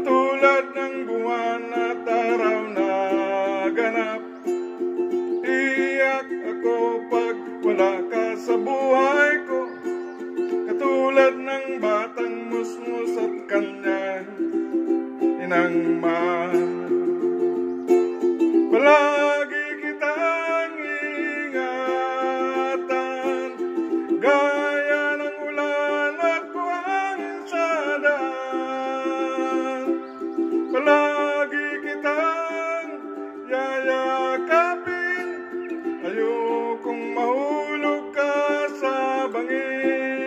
Katulad ng buwan at araw na ganap. Iyak ako pag wala ka sa buhay ko, katulad ng batang musmus at kanyang inang mahal. Palagi kitang ingatan, gaya ng ulan at buhangin sa daan. Palagi kitang yayakapin, ayokong mahulog ka sa bangin.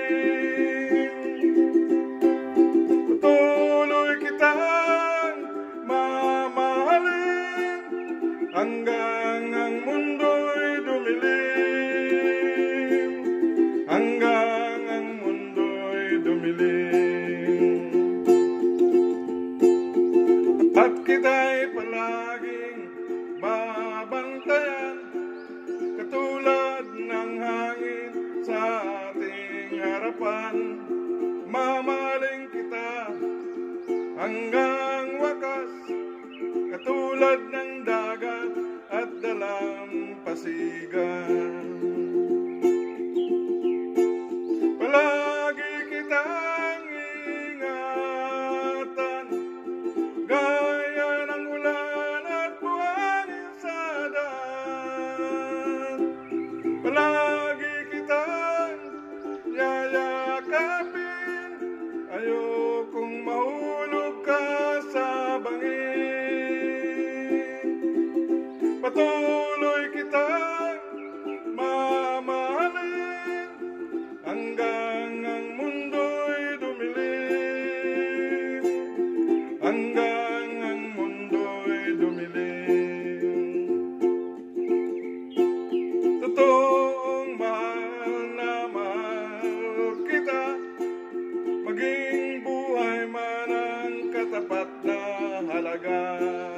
Patuloy kitang mamahalin hanggang ang mundo'y dumilim, hanggang ang mundo'y dumilim. At kita'y palaging babantayan, katulad ng hangin sa ating harapan. Mamahalin kita hanggang wakas, katulad ng dagat at dalampasigan. Palagi kitang ingatan, gaya ng ulan at buhangin sa daan. Palagi kitang yayakapin, ayokong mahulog ka sa bangin. Patuloy kitang mamahalin hanggang ang mundo'y dumilim, hanggang ang mundo'y dumilim. Totoong mahal na mahal kita, maging buhay man ang katapat na halaga.